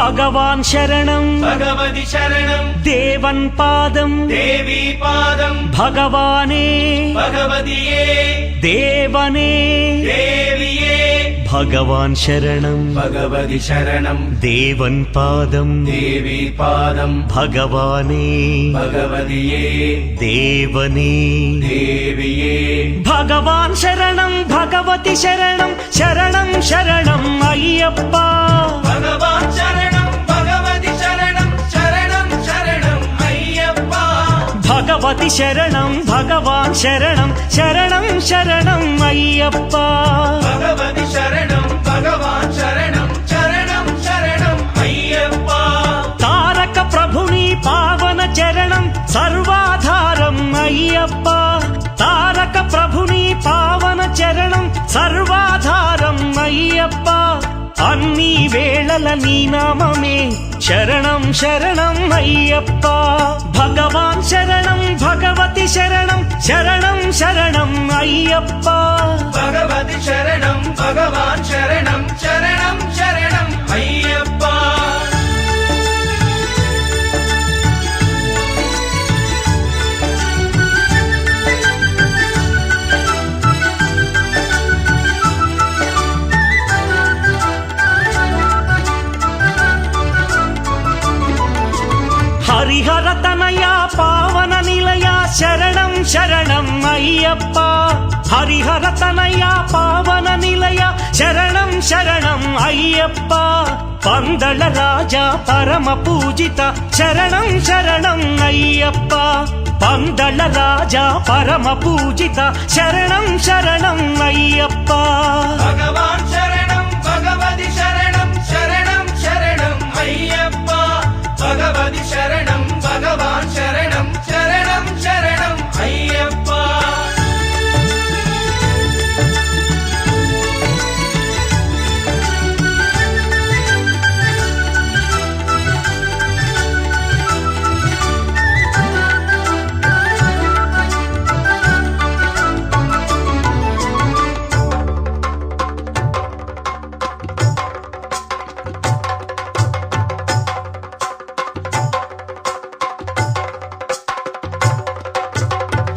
భగవాన్ శరణం భగవతి శరణం దేవన్ పాదం దేవీ పాదం భగవానే భగవతియే దేవనే దేవియే భగవాన్ శరణం భగవతి శరణం దేవన్ పాదం దేవీ పాదం భగవానే భగవతియే దేవనే దేవియే భగవాన్ శరణం భగవతి శరణం శరణం శరణం అయ్యప్ప భగవాన్ శరణం భగవతి శరణం శరణం శరణం అయ్యప్ప భగవతి శరణం భగవాన్ శరణం శరణం శరణం అయ్యప్ప భగవతి శరణం భగవాన్ శరణం శరణం శరణం అయ్యప్ప తారక ప్రభుని పావన చరణం సర్వాధారం అయ్యప్ప తారక ప్రభుని పావన చరణం సర్వాధారం అయ్యప్ప అన్ని వేళల నీ నామమే శరణం శరణం అయ్యప్ప భగవాన్ శరణం భగవతి శరణం శరణం శరణం అయ్యప్ప భగవతి శరణం భగవాన్ శరణం శరణం శరణం అయ్యప్ప హరిహర తనయ పావన నిలయ శరణం శరణం అయ్యప్ప హరిహర తనయ పావన నిలయ శరణం శరణం అయ్యప్ప పందళ రాజా పరమ పూజిత శరణం శరణం అయ్యప్ప పందళ రాజా పరమ పూజిత శరణం శరణం అయ్యప్ప భగవాన్ శరణం భగవతి శరణం శరణం శరణం అయ్యప్ప భగవతి శరణం భగవాన్ శరణం శరణం శరణం అయ్యప్ప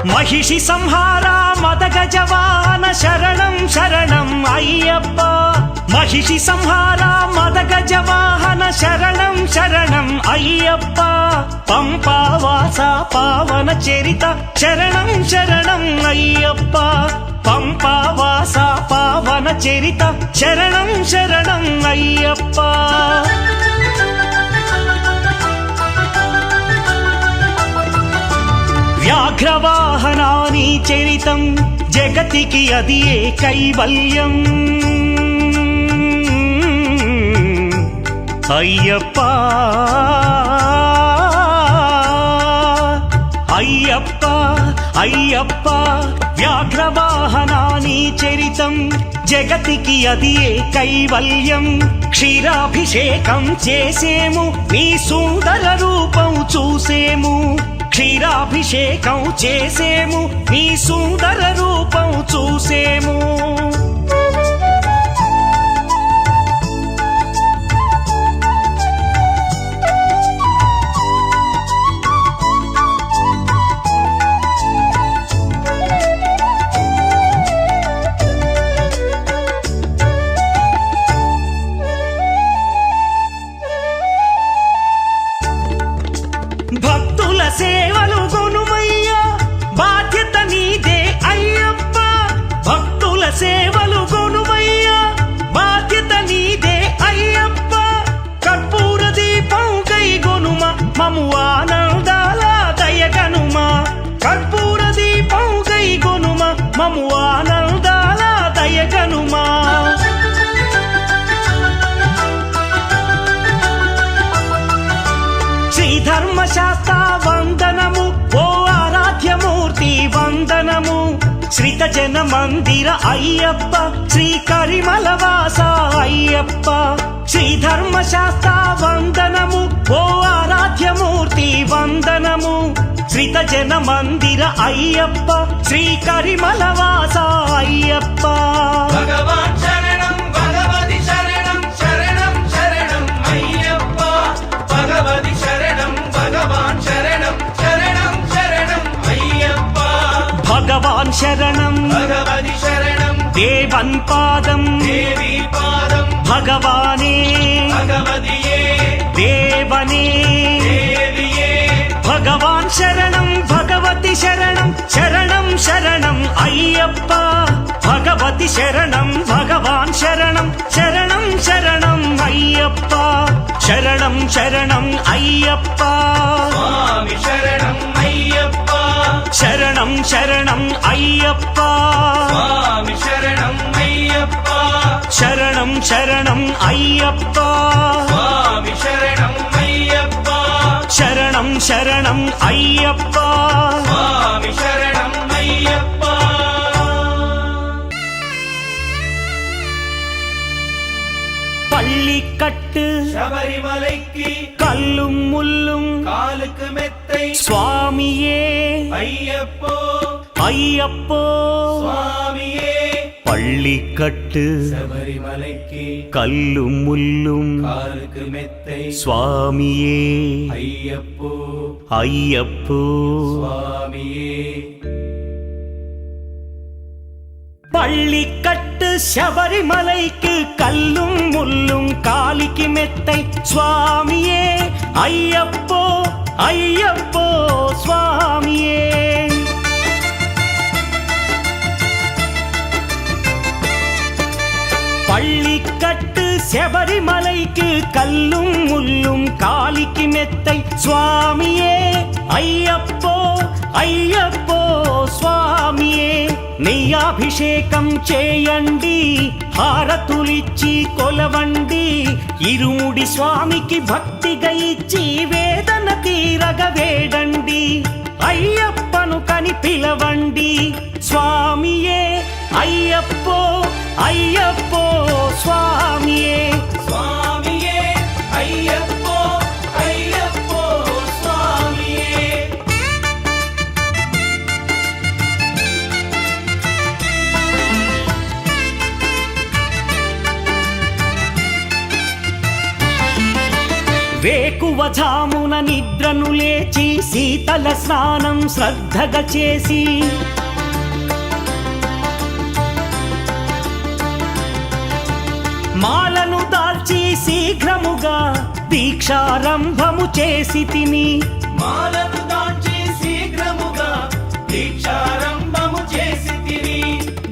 మహిషి సంహార మదగజవాన శరణం శరణం అయ్యప్ప మహిషి సంహార మదగజవాహన శరణం శరణం అయ్యప్ప పంపావాస పావన చరిత శరణం శరణం అయ్యప్ప పంపావాస పావన చరిత శరణం శరణం అయ్యప్ప వ్యాఘ్రవాహనాని చరితం జగతికి అది ఏ కైవల్యం అయ్యప్ప అయ్యప్ప అయ్యప్ప వ్యాఘ్రవాహనాని చరితం జగతికి అది ఏ కైవల్యం క్షీరాభిషేకం చేసేము నీ సుందర రూపం చూసేము క్షీరాభిషేకం చేసేము నీ సుందర రూపం చూసేము భక్తుల సేవలు గొనుమయ్యా బాధ్యత నీదే అయ్యప్ప భక్తుల సేవలు గొనుమయ్యా బాధ్యత నీదే అయ్యప్ప కర్పూర దీపం కై గొనుమ మము ఆనందాల దయగనుమ కర్పూర దీపం కై గొనుమ మము ఆనందాల దయగనుమ ధర్మశాస్త్ర వందనము ఓ ఆరాధ్యమూర్తి వందనము శ్రీత జన మందిర అయ్యప్ప శ్రీ కరిమల వాస అయ్యప్ప శ్రీ ధర్మశాస్త్ర వందనము ఓ ఆరాధ్యమూర్తి వందనము శ్రీత జన మందిర అయ్యప్ప శ్రీ కరిమల వాస అయ్యప్ప భగవాన్ శరణం భగవతి శరణం శరణం శరణం అయ్యప్ప శరణం భగవతి శరణం దేవన్ పాదం దేవి పాదం భగవానే భగవతియే దేవనే దేవియే భగవాన్ శరణం భగవతి శరణం శరణం శరణం అయ్యప్ప భగవతి శరణం భగవాన్ శరణం శరణం శరణం అయ్యప్ప శరణం శరణం అయ్యప్ప స్వామి శరణం అయ్యప్ప శరణం శరణం అయ్యప్ప స్వామి శరణం అయ్యప్ప శరణం శరణం అయ్యప్ప స్వామి శరణం అయ్యప్ప శరణం శరణం అయ్యప్ప స్వామి శరణం అయ్యప్ప பள்ளிக்கட்டு శబరిమలైకి கல்லும் முள்ளும் காலுக்கு மெத்தை சுவாமியே ஐயப்போ ஐயப்போ சுவாமியே பள்ளிக்கட்டு శబరిమలైకి கல்லும் முள்ளும் காலுக்கு மெத்தை சுவாமியே ஐயப்போ ஐயப்போ சுவாமியே பள்ளிக்கட்டு சபரிமலைக்கு கல்லும் முள்ளும் காலிக்கு மெத்தை சுவாமியே ஐயப்போ ஐயப்போ சுவாமியே பள்ளிக்கட்டு శబరిమలైకి కల్లుం ముల్లుం కాలికి మెత్తై స్వామియే అయ్యప్పో అయ్యప్పో స్వామియే నెయ్యాభిషేకం చేయండి హారతులిచ్చి కొలవండి ఇరుముడి స్వామికి భక్తిగా ఇచ్చి వేదన తీరగ వేడండి అయ్యప్పను కని పిలవండి స్వామియే అయ్యప్పో అయ్యప్పో స్వామియే స్వామియే అయ్యప్పో అయ్యప్పో స్వామియే వేకువజామున నిద్రను లేచి శీతల స్నానం శ్రద్ధగా చేసి మాలను దాల్చి శీఘ్రముగా దీక్షారంభము చేసి తిని మాలను దాల్చి శీఘ్రముగా దీక్షారంభము చేసి తిని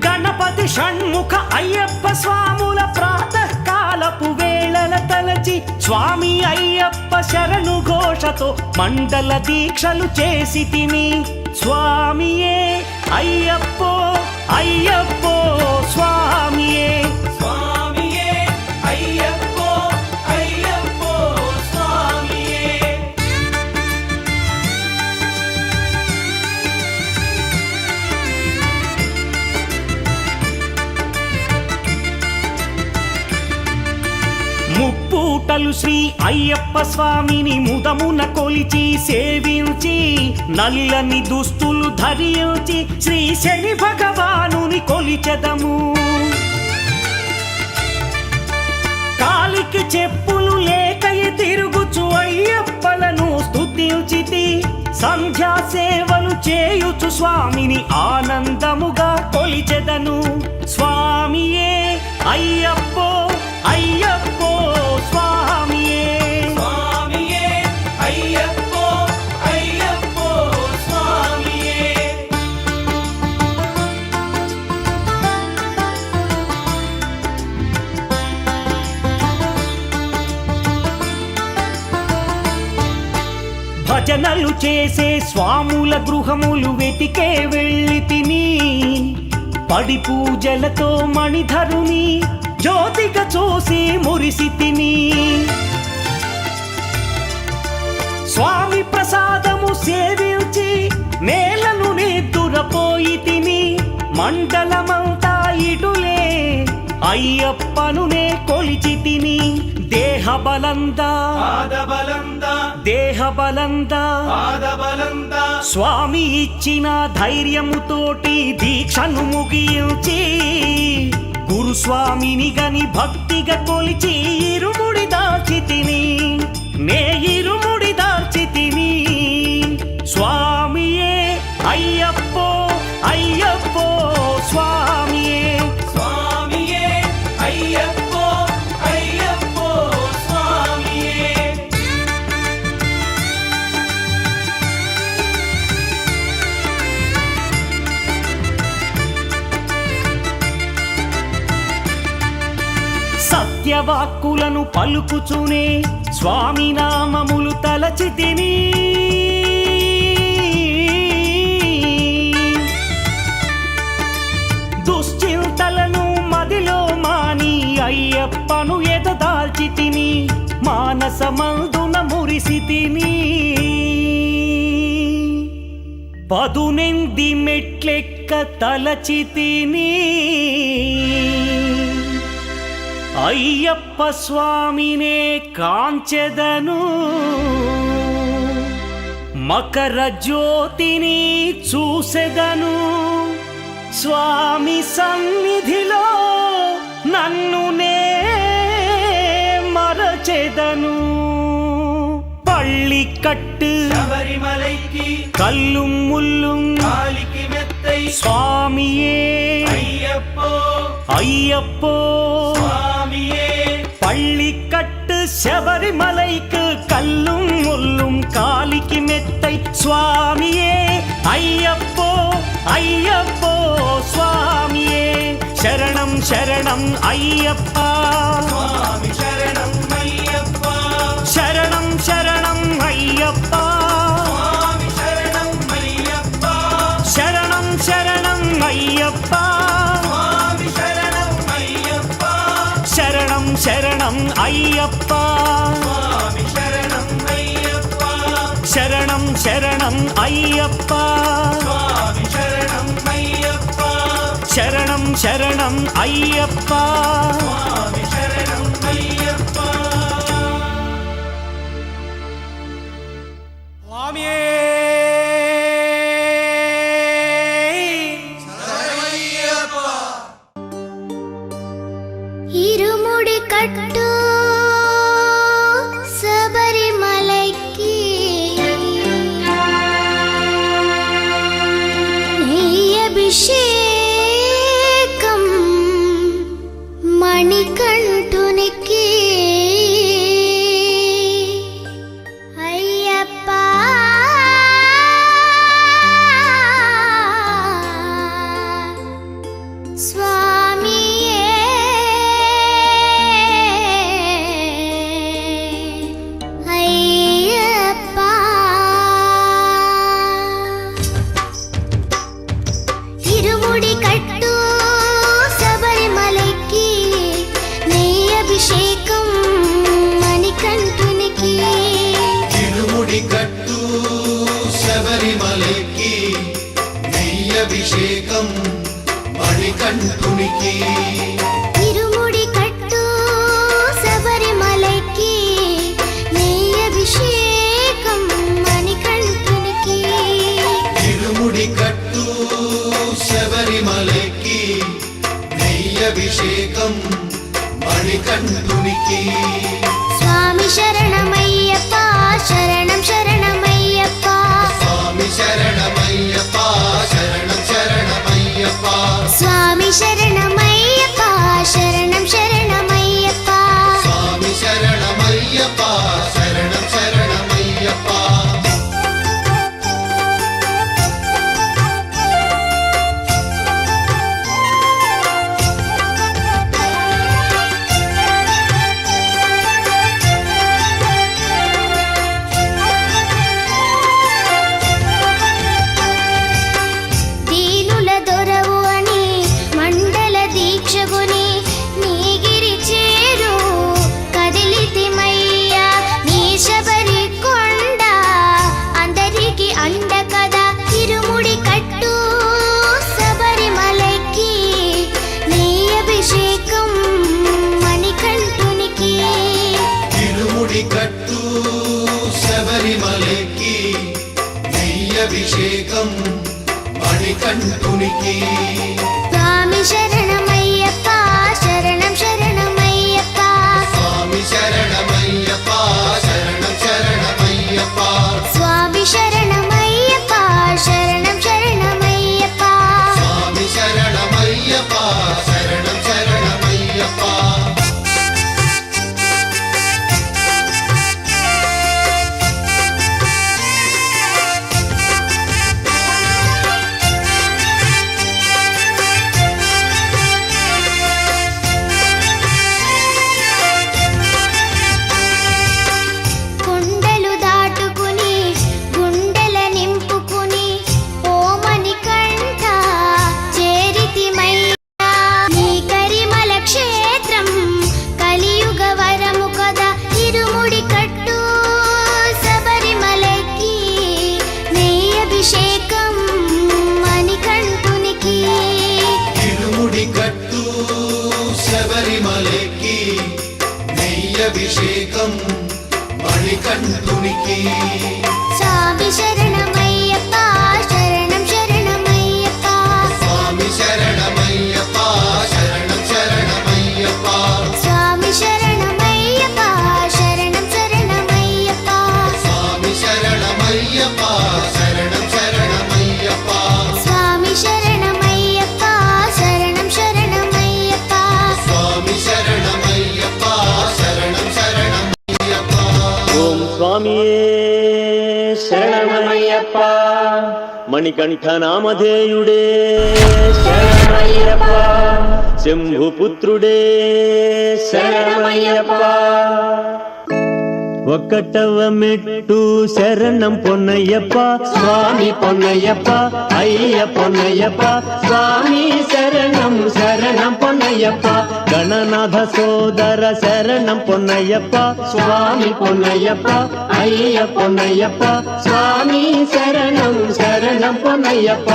గణపతి షణ్ముఖ అయ్యప్ప స్వాముల ప్రాతకాలపు వేళల తలచి స్వామి అయ్యప్ప శరణు ఘోషతో మండల దీక్షలు చేసి తిని స్వామియే అయ్యప్పో అయ్యప్పో స్వామియే స్వామియే అయ్యప్పో అయ్యప్పో స్వామియే ముప్పూటలు శ్రీ అయ్యప్ప స్వామిని ముదమున కొలిచి సేవించి నల్లని దుస్తులు ధరించి శ్రీ శని భగవానుని కొలిచెదము కాలికి చెప్పులు లేకయి తిరుగుచు అయ్యప్పలను స్తుతించితి సంధ్యా సేవలు చేయుచు స్వామిని ఆనందముగా కొలిచెదను స్వామియే అయ్యప్పో అయ్యప్పో స్వామియే స్వామియే అయ్యప్పో అయ్యప్పో స్వామియే భజనలు చేసే స్వాముల గృహములు వెతికే వెళ్ళి తిని పడి పూజలతో మణిధరుని జ్యోతిగా చూసి మురిసి తిని స్వామి ప్రసాదము సేవించి నేలను నిద్దురపోయి తిని మండలమంతా ఇటులే అయ్యప్పనునే కొలిచి తిని దేహబలందా పాదబలందా దేహబలందా పాదబలందా స్వామి ఇచ్చిన ధైర్యముతోటి దీక్షను ముగించి గురుస్వామిని గని భక్తిగా కొలిచి ఇరుముడి దాల్చి తిని నే ఇరుముడి దాల్చి తిని స్వామియే అయ్యప్పో అయ్యప్పో వాక్కులను పలుకుచునే స్వామి నామములు తలచితిని దుశ్చింతలను మదిలో మాని అయ్యప్పను ఎదదాల్చితిని మానసమందున మురిసితిని పదునెంది మెట్లెక్క తలచితిని అయ్యప్ప స్వామినే కాంచెదను మకర జ్యోతిని చూసెదను స్వామి సన్నిధిలో నన్ను నే మరచెదను பள்ளிக்கட்டு శబరిమలైకి கல்லும் முள்ளும் కాలికి మెత్తై சுவாமியே అయ్యప్పో ஐயப்போ స్వామియే பள்ளிக்கட்டு శబరిమలైக்கு கல்லும் முள்ளும் காலிக்கு மெத்தை சுவாமியே ஐயப்போ ஐயப்போ சுவாமியே శరణం శరణం అయ్యప్ప స్వామి శరణం అయ్యప్ప శరణం శరణం అయ్యప్ప స్వామి శరణం అయ్యప్ప శరణం శరణం అయ్యప్ప స్వామి శరణం అయ్యప్ప శరణం శరణం అయ్యప్ప స్వామి శరణం అయ్యప్ప శరణం శరణం అయ్యప్ప స్వామి శరణం అయ్యప్ప శరణం శరణం అయ్యప్ప స్వామి శరణం అయ్యప్ప స్వామియే ఇరుముడి కట్టు శబరిమలైకి నెయ్యభిషేకం మణికంఠునికి అయ్యప్ప స్వామియే అయ్యప్ప ఇరుముడి కట్టు శబరిమలైకి నెయ్యభిషేకం మణికంఠునికి ఇరుముడి కట్టు శబరిమలైకి నెయ్యభిషేకం మణికంఠునికి ఇరుముడి కట్టు శబరిమలైకి నెయ్యభిషేకం మణికంఠునికి ఇరుముడి కట్టు శబరిమలైకి నెయ్యభిషేకం మణికంఠునికి స్వామి శరణమయ్యప్ప శరణం శరణమయ్యప్ప స్వామి శరణమయ్యప్ప శరణం శరణమయ్యప్ప స్వామి శరణమయ్యప్ప శరణం శరణమయ్యప్ప స్వామి శరణమయ్యప్ప శరణం శరణమయ్యప్ప దీనుల దొరవు అని మండల దీక్షగుని నీగిరి చేరు కదిలితిమయ్యా నీ శబరి కొండ అందరికి అండ కదా ఇరుముడి కట్టు శబరిమలైకి నీ అభిషేకం మణికంఠునికి ఇరుముడి కట్టు శబరిమలైకి నెయ్యభిషేకం మణికంఠునికి స్వామి శరణమయ్యప్ప శరణం శరణమయ్యప్ప స్వామి శరణమయ్యప్ప శరణం శరణమయ్యప్ప స్వామి శరణమయ్యప్ప శరణం శరణమయ్యప్ప స్వామి శరణమయ్యప్ప శరణం శరణమయ్యప్ప అభిషేకం మణికంఠునికి స్వామి శరణమయ్యప్ప శరణం శరణమయ్యప్ప స్వామి శరణమయ్యప్ప శరణం శరణమయ్యప్ప స్వామి శరణమయ్యప్ప శరణం శరణమయ్యప్ప స్వామి శరణమయ్యప్ప శరణం శరణమయ్యప్ప స్వామి శరణమయ్యప్ప శరణం శరణమయ్యప్ప స్వామి శరణమయ్యప్ప శరణం శరణమయ్యప్ప ఓం స్వామియే శరణమయ్యప్ప మణికంఠ నామధేయుడే శరణమయ్యప్ప శంభుపుత్రుడే శరణమయ్యప్ప ఒకటవ మెట్టు శరణం పొన్నయ్యప్ప స్వామి పొన్నయ్యప్ప అయ్య పొన్నయ్యప్ప స్వామి శరణం శరణం పొన్నయ్యప్ప గణనాథ సోదర శరణం పొన్నయ్యప్ప స్వామి పొన్నయ్యప్ప అయ్య పొన్నయ్యప్ప స్వామి శరణం శరణం పొన్నయ్యప్ప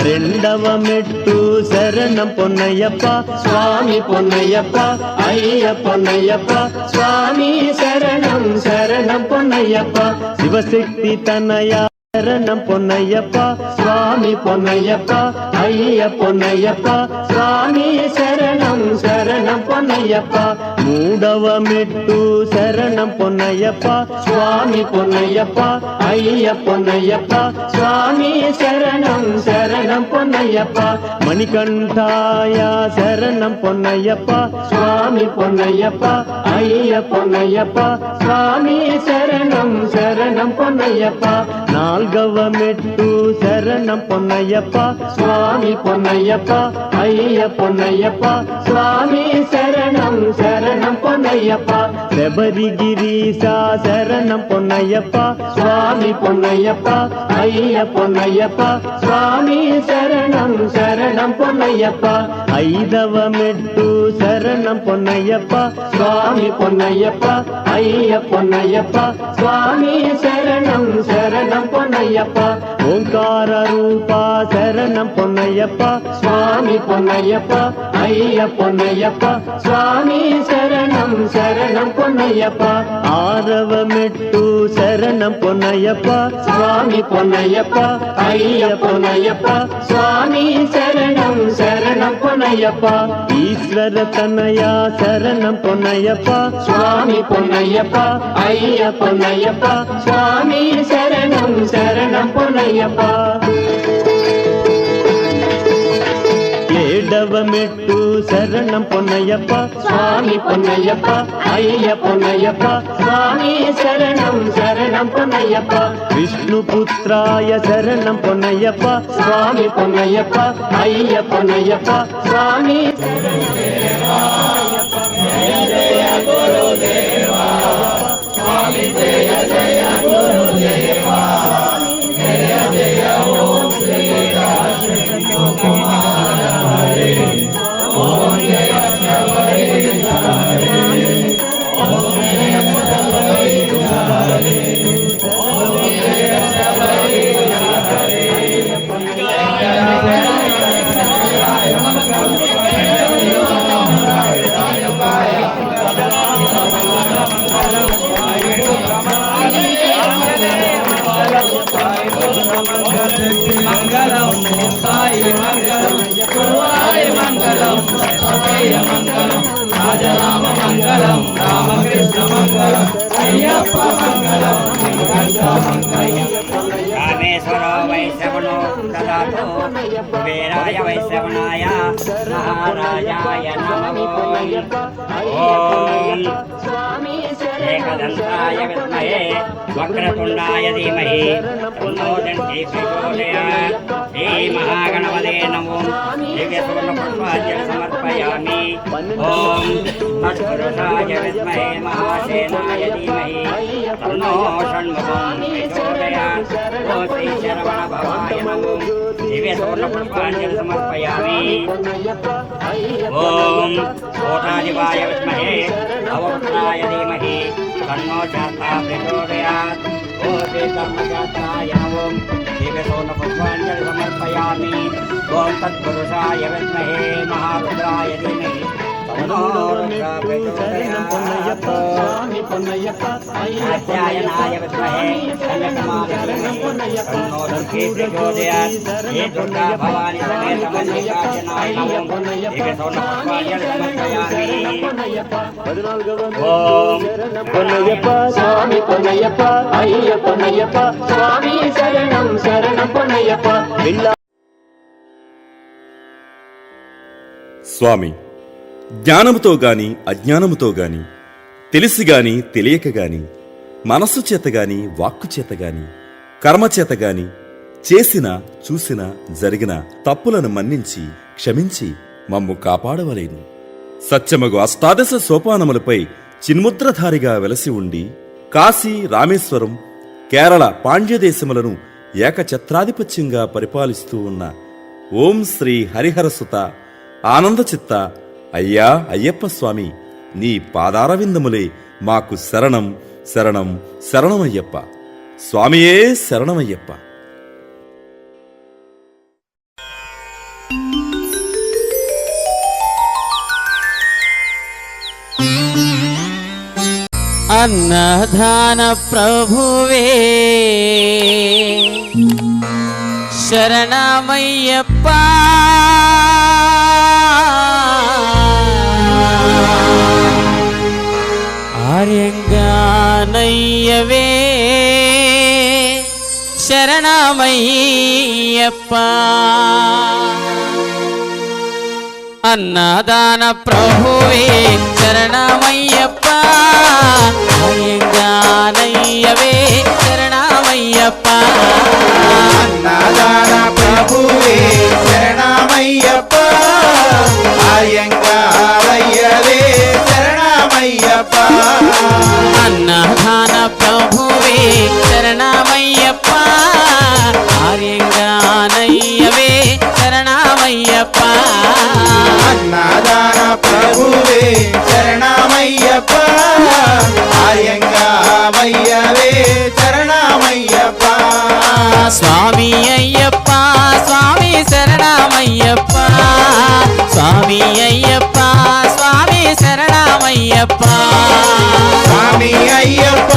రెండవ మెట్టు శరణం పొన్నయ్యప్ప స్వామి పొన్నయ్యప్ప అయ్య పొన్నయ్యప్ప స్వామి శరణం శరణం పొన్నయ్యప్ప శివశక్తి తనయ శరణం పొన్నయ్యప్ప స్వామి పొన్నయ్యప్ప అయ్య పొన్నయ్యప్ప స్వామి శరణం శరణం పొన్నయ్యప్ప మూడవ మెట్టు శరణం పొన్నయ్యప్ప స్వామి పొన్నయ్యప్ప అయ్య పొన్నయ్యప్ప స్వామి శరణం శరణం పొన్నయ్యప్ప మణికంఠాయ శరణం పొన్నయ్యప్ప స్వామి పొన్నయ్యప్ప అయ్య పొన్నయ్యప్ప స్వామి శరణం శరణం పొన్నయ్యప్ప నాల్గవ మెట్టు శరణం పొన్నయ్యప్ప స్వామి పొన్నయ్యప్ప అయ్య పొన్నయ్యప్ప స్వామి శరణం శరణం పొన్నయ్యప్ప శబరిగిరీశ శరణం పొన్నయ్యప్ప స్వామి పొన్నయ్యప్ప అయ్య పొన్నయ్యప్ప స్వామి శరణం శరణం పొన్నయ్యప్ప ఐదవ మెట్టు శరణం పొన్నయ్యప్ప స్వామి పొన్నయ్యప్ప అయ్య పొన్నయ్యప్ప స్వామి శరణం శరణం పొన్నయ్యప్ప ఓంకార రూప శరణం పొన్నయ్యప్ప స్వామి పొన్నయ్యప్ప అయ్య పొన్నయ్యప్ప స్వామి శరణం శరణం పొన్నయ్యప్ప ఆరవ మెట్టు శరణం పొన్నయ్యప్ప స్వామి పొన్నయ్యప్ప అయ్య పొన్నయ్యప్ప స్వామి శరణం శరణం పొన్నయ్యప్ప ఈశ్వర తనయ శరణం పొన్నయ్యప్ప స్వామి పొన్నయ్యప్ప అయ్య పొన్నయ్యప్ప స్వామి శరణం శరణం పొన్నయ్యప్ప ఏడవ మెట్టు శరణం పొన్నయ్యప్ప స్వామి పొన్నయ్యప్ప అయ్య పొన్నయ్యప్ప స్వామి శరణం శరణం పొన్నయ్యప్ప విష్ణుపుత్రాయ శరణం పొన్నయ్యప్ప స్వామి పొన్నయ్యప్ప అయ్య పొన్నయ్యప్ప స్వామి మంగళం సాయి మంగళం గురువాయ మంగళం సతయ మంగళం రాజరామ మంగళం రామకృష్ణ మంగళం అయ్యప్ప మంగళం మంగళం కామేశ్వరో వైశ్రవణో దదాతు కుబేరాయ వైశ్రవణాయ మహారాజాయ నమః ఓం ఏకదంతాయ విద్మహే వక్రతుండాయ ధీమహి తన్నో దంతి ప్రచోదయాత్ శ్రీ మహాగణపతే నమో దివ్యసువర్ణపుష్పాంజలి సమర్పయామి ఓం తత్పురుషాయ విద్మహే మహాసేనాయ ధీమహి తన్నో షణ్ముఖం ప్రచోదయాత్ ఓం శ్రీ శరవణ భవాయ నమో దివ్యసువర్ణపుష్పాంజలి సమర్పయామి ఓం కోటాధిపాయ విద్మహే అవక్రాయ ధీమహి తన్నో శాస్త్రా ప్రచోదయాత్ ఓం శ్రీ ధర్మశాస్త్రాయ నమో దివ్యసువర్ణపుష్పాంజలి సమర్పయామి ఓం తత్పురుషాయ విద్మహే మహారుద్రాయ ధీమహి कात्यायनाय विद्महे तन्नमामि तन्नो दुर्गे प्रचोदयात् हे दुर्गा भवानी समेत मल्लिकार्जुनाय नमो एके स्वर्णपुष्पाण्यं समर्पयामि ओम పొన్నయ్యప్ప స్వామి పొన్నయ్యప్ప అయ్య పొన్నయ్యప్ప స్వామి శరణం శరణం పొన్నయ్యప్ప స్వామి జ్ఞానముతో గాని అజ్ఞానముతో గాని తెలిసి గాని తెలియక గాని మనస్సు చేత గాని వాక్కు చేత గాని కర్మ చేత గాని చేసిన చూసిన జరిగిన తప్పులను మన్నించి క్షమించి మమ్ము కాపాడవలేను. సత్యమగు అష్టాదశ సోపానములపై చిన్ముద్రధారిగా వెలసి ఉండి కాశీ రామేశ్వరం కేరళ పాండ్యదేశములను ఏకఛత్రాధిపత్యంగా పరిపాలిస్తూ ఉన్న ఓం శ్రీ హరిహరసుత ఆనందచిత్త అయ్యా అయ్యప్ప స్వామి నీ పాదారవిందములే మాకు శరణం శరణం శరణమయ్యప్ప. స్వామియే శరణమయ్యప్ప. అన్నదాన ప్రభువే శరణమయ్యప్ప ఆర్యంగానయ్యవే శరణమయ్యప్ప అన్నదాన ప్రభువే శరణమయ్యప్ప అయ్యంగానయ్యవే శరణమయ్యప్ప అన్నదాన ప్రభువే శరణమయ్యప్ప అయ్యంగారయ్యవే శరణమయ్యప్ప అన్నదాన ప్రభువే శరణమయ్యప్ప ఆర్యంగానయ్యవే శరణమయ్యప్ప అన్నదాన ప్రభువే శరణమయ్యప్ప అయ్యంగారయ్యవే శరణమయ్యప్ప స్వామి అయ్యప్ప స్వామి శరణమయ్యప్ప స్వామి అయ్యప్ప స్వామి శరణమయ్యప్ప స్వామి అయ్యప్ప